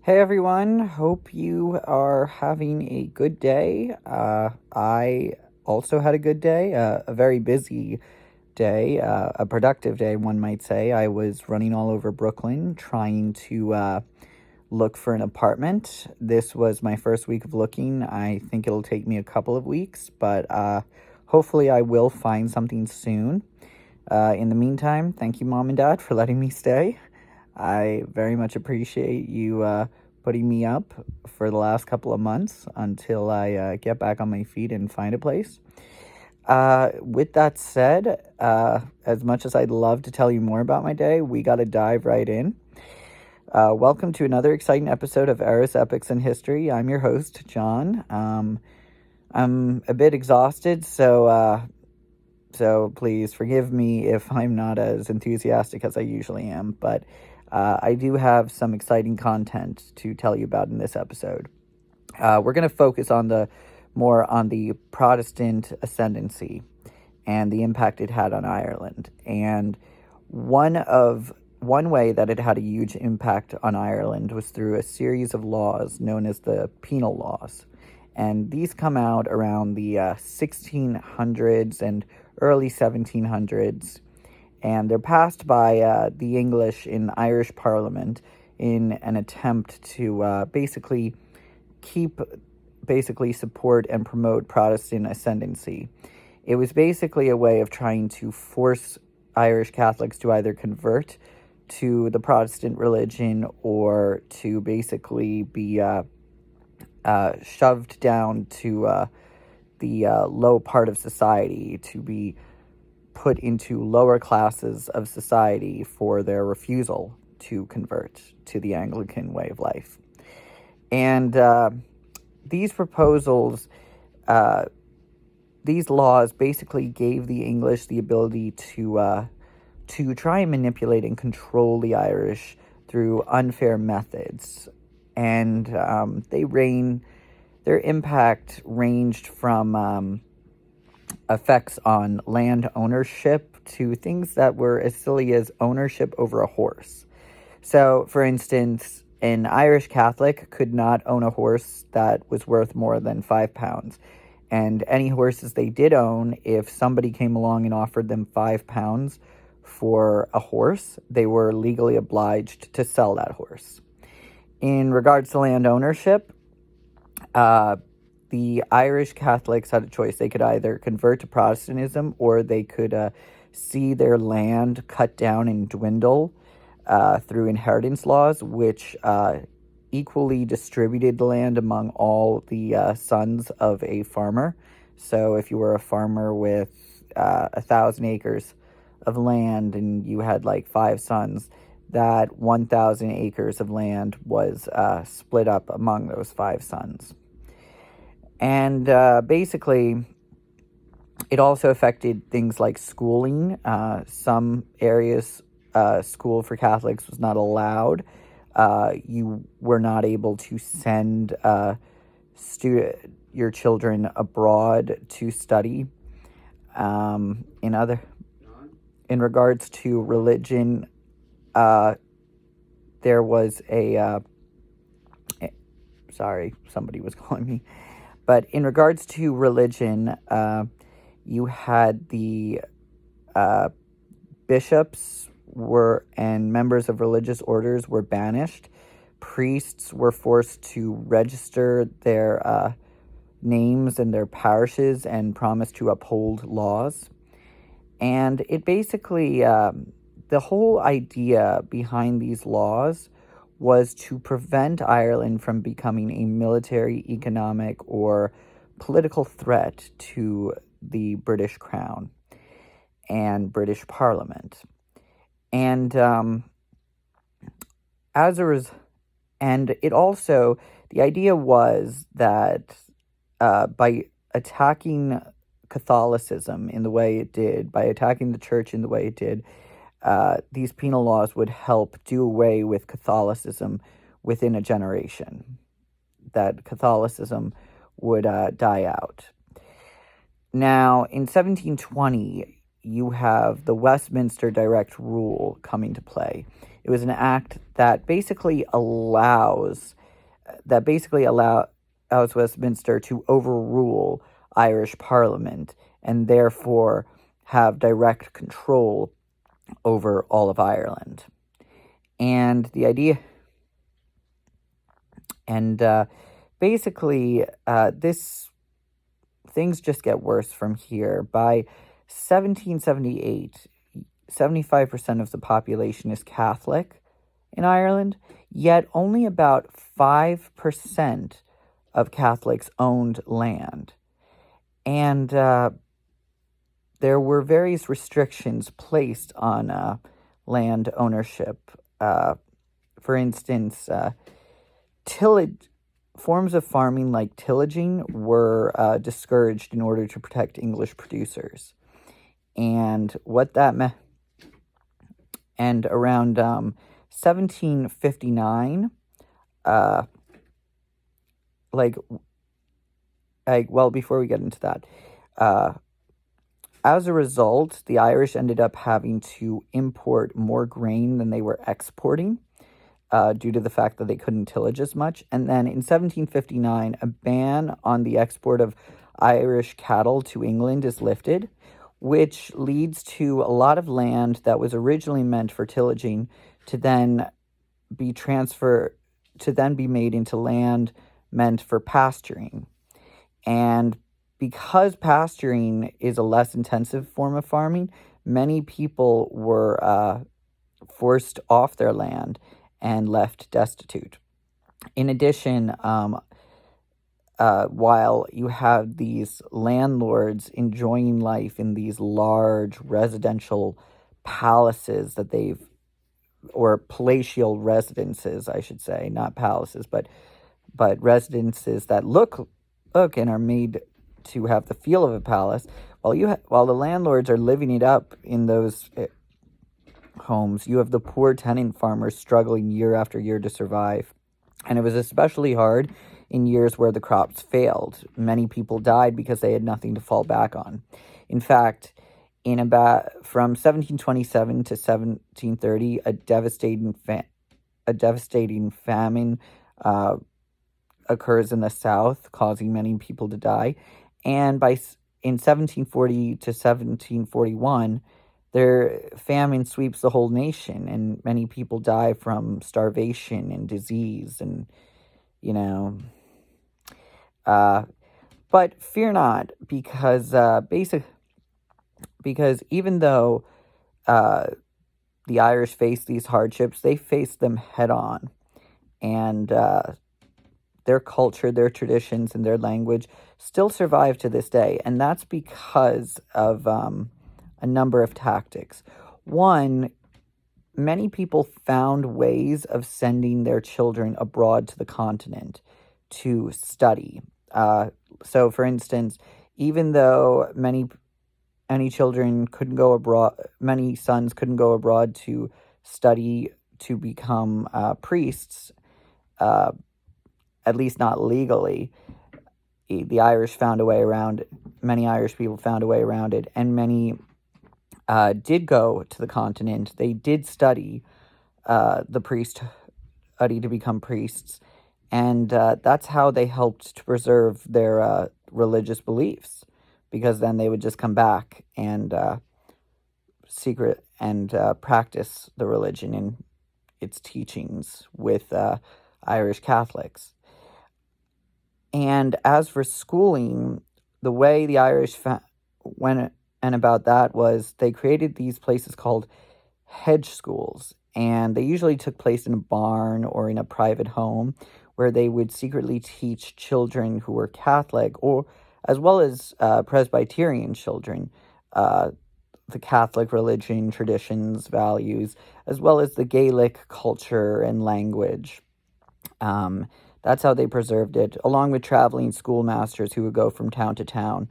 Hey everyone, hope you are having a good day. I also had a good day, a very busy day, a productive day, one might say. I was running all over Brooklyn trying to look for an apartment. This was my first week of looking. I think it'll take me a couple of weeks, but hopefully I will find something soon. In the meantime, thank you, Mom and Dad, for letting me stay. I very much appreciate you putting me up for the last couple of months until I get back on my feet and find a place. With that said, as much as I'd love to tell you more about my day, we got to dive right in. Welcome to another exciting episode of Éire's Epics in History. I'm your host, John. I'm a bit exhausted, so please forgive me if I'm not as enthusiastic as I usually am, but I do have some exciting content to tell you about in this episode. We're going to focus on the Protestant ascendancy and the impact it had on Ireland. And one way that it had a huge impact on Ireland was through a series of laws known as the Penal laws. And these come out around the 1600s and early 1700s, and they're passed by the English in Irish Parliament in an attempt to basically support and promote Protestant ascendancy. It was basically a way of trying to force Irish Catholics to either convert to the Protestant religion or to basically be shoved down to the low part of society, to be put into lower classes of society for their refusal to convert to the Anglican way of life. And these proposals, these laws basically gave the English the ability to try and manipulate and control the Irish through unfair methods. And their impact ranged from effects on land ownership to things that were as silly as ownership over a horse. So, for instance, an Irish Catholic could not own a horse that was worth more than £5. And any horses they did own, if somebody came along and offered them £5 for a horse, they were legally obliged to sell that horse. In regards to land ownership, the Irish Catholics had a choice. They could either convert to Protestantism or they could see their land cut down and dwindle through inheritance laws, which equally distributed the land among all the sons of a farmer. So if you were a farmer with 1,000 acres of land and you had like 5 sons, that 1,000 acres of land was split up among those 5 sons. And basically, it also affected things like schooling. Some areas, school for Catholics was not allowed. You were not able to send your children abroad to study. In regards to religion, there was sorry, somebody was calling me. But in regards to religion, you had the bishops and members of religious orders were banished. Priests were forced to register their names and their parishes and promise to uphold laws. And it basically, the whole idea behind these laws was to prevent Ireland from becoming a military, economic, or political threat to the British Crown and British Parliament. And the idea was that by attacking Catholicism in the way it did, by attacking the church in the way it did, these penal laws would help do away with Catholicism within a generation, that Catholicism would die out. Now, in 1720, you have the Westminster Direct Rule come into play. It was an act that basically allows Westminster to overrule Irish Parliament and therefore have direct control over all of Ireland. And the idea, and basically, this things just get worse from here. By 1778, 75% of the population is Catholic in Ireland, yet only about 5% of Catholics owned land. And there were various restrictions placed on land ownership. For instance, tillage forms of farming like tillaging were discouraged in order to protect English producers. And what that meant, and around 1759, before we get into that, as a result, the Irish ended up having to import more grain than they were exporting due to the fact that they couldn't tillage as much. And then in 1759, a ban on the export of Irish cattle to England is lifted, which leads to a lot of land that was originally meant for tillaging to then be made into land meant for pasturing. And because pasturing is a less intensive form of farming, many people were forced off their land and left destitute. In addition, while you have these landlords enjoying life in these large residential palaces or palatial residences, I should say, not palaces, but residences that look and are made to have the feel of a palace, while the landlords are living it up in those homes, you have the poor tenant farmers struggling year after year to survive. And it was especially hard in years where the crops failed. Many people died because they had nothing to fall back on. In fact, from 1727 to 1730, a devastating famine occurs in the South, causing many people to die. And in 1740 to 1741, their famine sweeps the whole nation, and many people die from starvation and disease, and but fear not, because even though the Irish faced these hardships, they faced them head on, and their culture, their traditions, and their language still survive to this day, and that's because of a number of tactics. One, many people found ways of sending their children abroad to the continent to study. So, for instance, even though many children couldn't go abroad, many sons couldn't go abroad to study to become priests, at least not legally. The Irish found a way around it. Many Irish people found a way around it, and many did go to the continent. They did study study to become priests, and that's how they helped to preserve their religious beliefs, because then they would just come back and practice the religion and its teachings with Irish Catholics. And as for schooling, the way the Irish went about that was they created these places called hedge schools, and they usually took place in a barn or in a private home, where they would secretly teach children who were Catholic, or as well as Presbyterian children, the Catholic religion, traditions, values, as well as the Gaelic culture and language. That's how they preserved it, along with traveling schoolmasters who would go from town to town,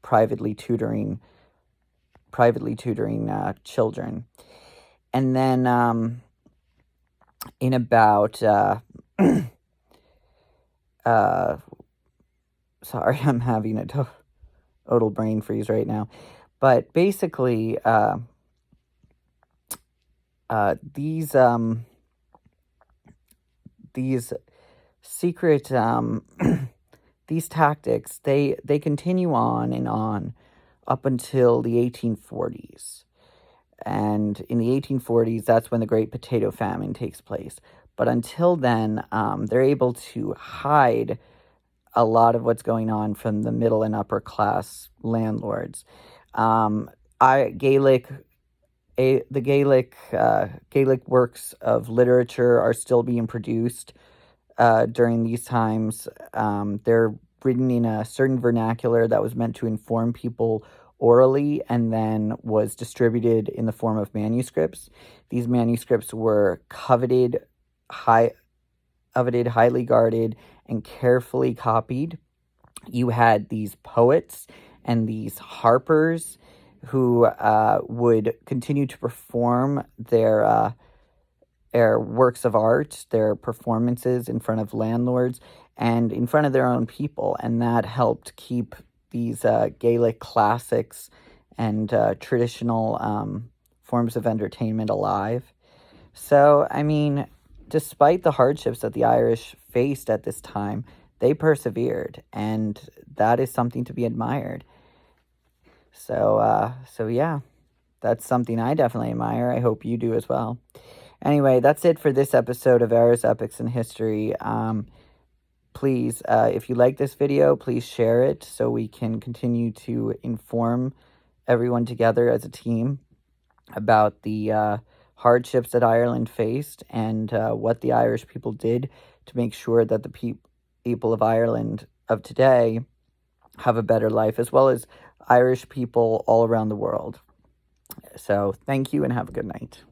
privately tutoring children. And then in about sorry, I'm having a total brain freeze right now. But basically, These these secret these tactics, they continue on and on up until the 1840s. And in the 1840s, that's when the Great Potato Famine takes place. But until then, they're able to hide a lot of what's going on from the middle and upper class landlords. Um, Gaelic, the Gaelic works of literature are still being produced during these times. They're written in a certain vernacular that was meant to inform people orally and then was distributed in the form of manuscripts. These manuscripts were highly guarded, and carefully copied. You had these poets and these harpers who would continue to perform their works of art, their performances in front of landlords and in front of their own people. And that helped keep these Gaelic classics and traditional forms of entertainment alive. So, I mean, despite the hardships that the Irish faced at this time, they persevered, and that is something to be admired. So yeah, that's something I definitely admire. I hope you do as well. Anyway, that's it for this episode of Éire's Epics in History. Please, if you like this video, please share it so we can continue to inform everyone together as a team about the hardships that Ireland faced and what the Irish people did to make sure that the people of Ireland of today have a better life, as well as Irish people all around the world. So thank you and have a good night.